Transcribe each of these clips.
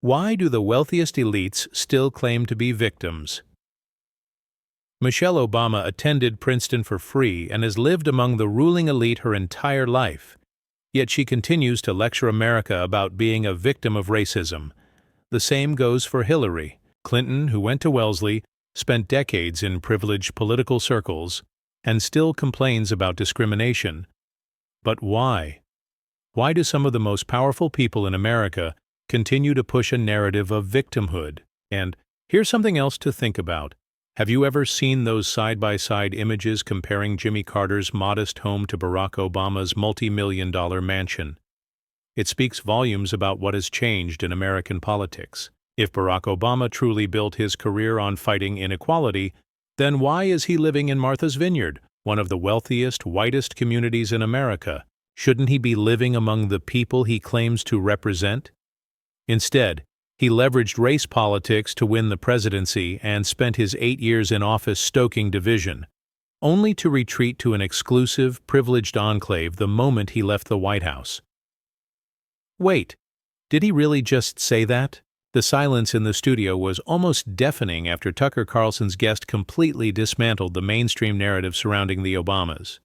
Why do the wealthiest elites still claim to be victims? Michelle Obama attended Princeton for free and has lived among the ruling elite her entire life. Yet she continues to lecture America about being a victim of racism. The same goes for Hillary Clinton, who went to Wellesley, spent decades in privileged political circles, and still complains about discrimination. But why? Why do some of the most powerful people in America continue to push a narrative of victimhood? And here's something else to think about. Have you ever seen those side-by-side images comparing Jimmy Carter's modest home to Barack Obama's multi-million-dollar mansion? It speaks volumes about what has changed in American politics. If Barack Obama truly built his career on fighting inequality, then why is he living in Martha's Vineyard, one of the wealthiest, whitest communities in America? Shouldn't he be living among the people he claims to represent? Instead, he leveraged race politics to win the presidency and spent his 8 years in office stoking division, only to retreat to an exclusive, privileged enclave the moment he left the White House. Wait, did he really just say that? The silence in the studio was almost deafening after Tucker Carlson's guest completely dismantled the mainstream narrative surrounding the Obamas.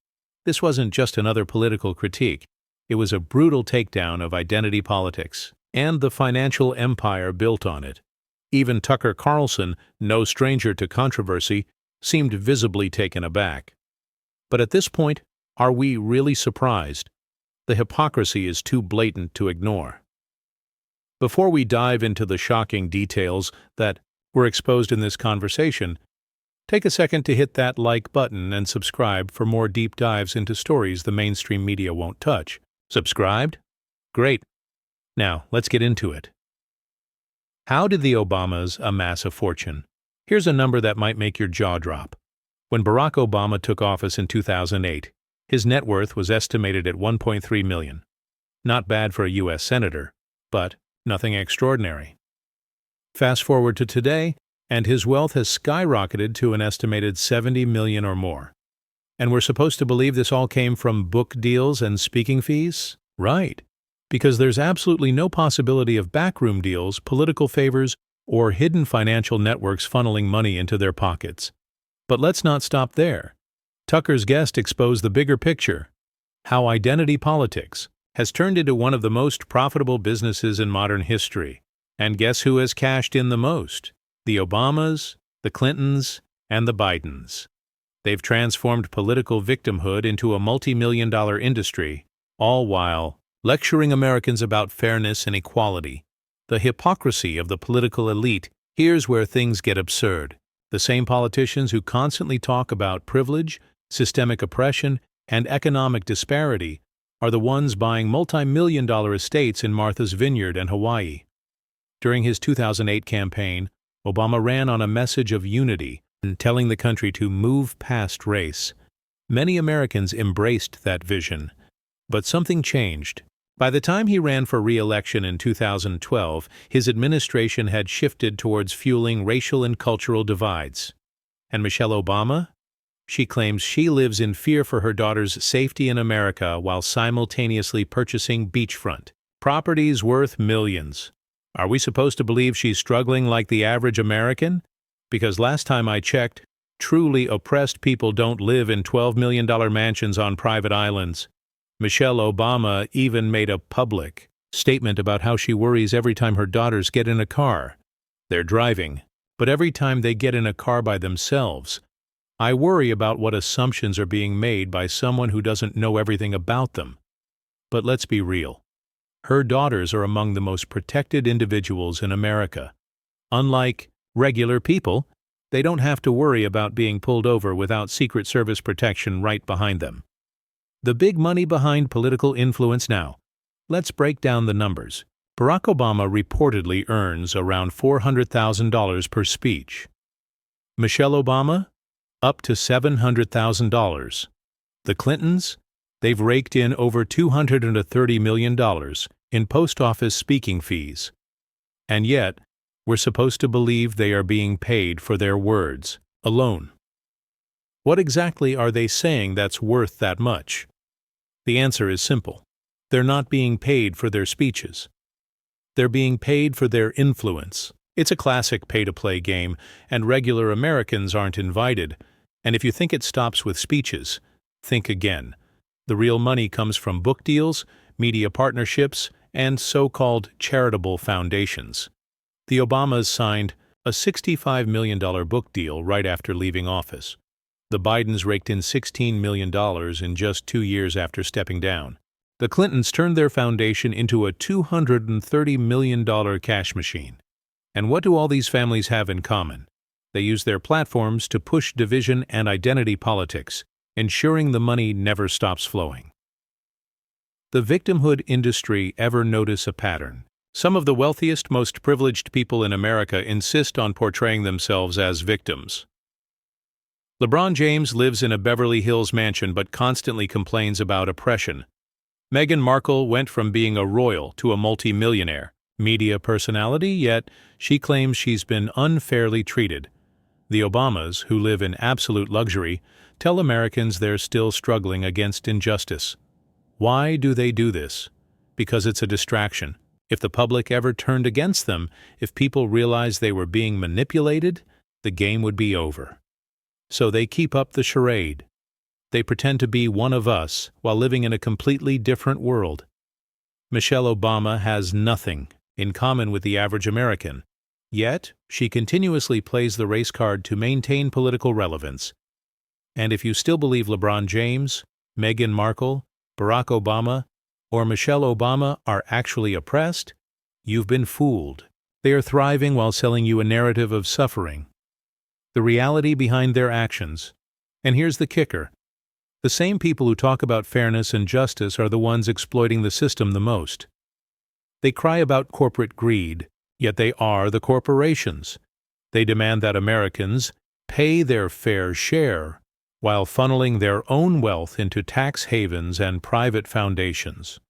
This wasn't just another political critique. It was a brutal takedown of identity politics and the financial empire built on it. Even Tucker Carlson, no stranger to controversy, seemed visibly taken aback. But at this point, are we really surprised? The hypocrisy is too blatant to ignore. Before we dive into the shocking details that were exposed in this conversation, take a second to hit that like button and subscribe for more deep dives into stories the mainstream media won't touch. Subscribed? Great. Now, let's get into it. How did the Obamas amass a fortune? Here's a number that might make your jaw drop. When Barack Obama took office in 2008, his net worth was estimated at $1.3 million. Not bad for a U.S. senator, but nothing extraordinary. Fast forward to today, and his wealth has skyrocketed to an estimated $70 million or more. And we're supposed to believe this all came from book deals and speaking fees? Right. Because there's absolutely no possibility of backroom deals, political favors, or hidden financial networks funneling money into their pockets. But let's not stop there. Tucker's guest exposed the bigger picture: how identity politics has turned into one of the most profitable businesses in modern history. And guess who has cashed in the most? The Obamas, the Clintons, and the Bidens. They've transformed political victimhood into a multi-million-dollar industry, all while lecturing Americans about fairness and equality. The hypocrisy of the political elite. Here's where things get absurd. The same politicians who constantly talk about privilege, systemic oppression, and economic disparity are the ones buying multi-million-dollar estates in Martha's Vineyard and Hawaii. During his 2008 campaign, Obama ran on a message of unity, telling the country to move past race. Many Americans embraced that vision. But something changed. By the time he ran for re-election in 2012, his administration had shifted towards fueling racial and cultural divides. And Michelle Obama? She claims she lives in fear for her daughter's safety in America while simultaneously purchasing beachfront properties worth millions. Are we supposed to believe she's struggling like the average American? Because last time I checked, truly oppressed people don't live in $12 million mansions on private islands. Michelle Obama even made a public statement about how she worries every time her daughters get in a car. They're driving, but every time they get in a car by themselves, I worry about what assumptions are being made by someone who doesn't know everything about them. But let's be real. Her daughters are among the most protected individuals in America. Unlike regular people, they don't have to worry about being pulled over without Secret Service protection right behind them. The big money behind political influence now. Let's break down the numbers. Barack Obama reportedly earns around $400,000 per speech. Michelle Obama? Up to $700,000. The Clintons? They've raked in over $230 million in post office speaking fees. And yet, we're supposed to believe they are being paid for their words alone. What exactly are they saying that's worth that much? The answer is simple. They're not being paid for their speeches. They're being paid for their influence. It's a classic pay-to-play game, and regular Americans aren't invited. And if you think it stops with speeches, think again. The real money comes from book deals, media partnerships, and so-called charitable foundations. The Obamas signed a $65 million book deal right after leaving office. The Bidens raked in $16 million in just 2 years after stepping down. The Clintons turned their foundation into a $230 million cash machine. And what do all these families have in common? They use their platforms to push division and identity politics, ensuring the money never stops flowing. The victimhood industry ever notice a pattern? Some of the wealthiest, most privileged people in America insist on portraying themselves as victims. LeBron James lives in a Beverly Hills mansion but constantly complains about oppression. Meghan Markle went from being a royal to a multi-millionaire media personality, yet she claims she's been unfairly treated. The Obamas, who live in absolute luxury, tell Americans they're still struggling against injustice. Why do they do this? Because it's a distraction. If the public ever turned against them, if people realized they were being manipulated, the game would be over. So they keep up the charade. They pretend to be one of us while living in a completely different world. Michelle Obama has nothing in common with the average American, yet she continuously plays the race card to maintain political relevance. And if you still believe LeBron James, Meghan Markle, Barack Obama, or Michelle Obama are actually oppressed, you've been fooled. They are thriving while selling you a narrative of suffering. The reality behind their actions. And here's the kicker. The same people who talk about fairness and justice are the ones exploiting the system the most. They cry about corporate greed, yet they are the corporations. They demand that Americans pay their fair share while funneling their own wealth into tax havens and private foundations.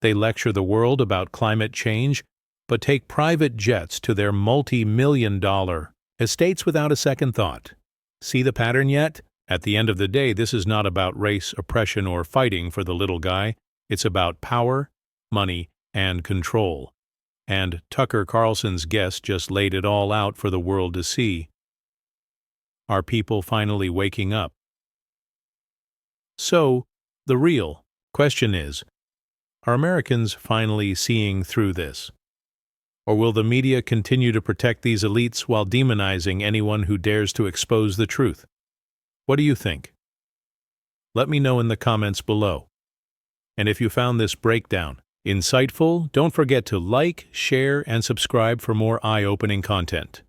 They lecture the world about climate change, but take private jets to their multi-million-dollar estates without a second thought. See the pattern yet? At the end of the day, this is not about race, oppression, or fighting for the little guy. It's about power, money, and control. And Tucker Carlson's guest just laid it all out for the world to see. Are people finally waking up? So, the real question is, are Americans finally seeing through this? Or will the media continue to protect these elites while demonizing anyone who dares to expose the truth? What do you think? Let me know in the comments below. And if you found this breakdown insightful, don't forget to like, share, and subscribe for more eye-opening content.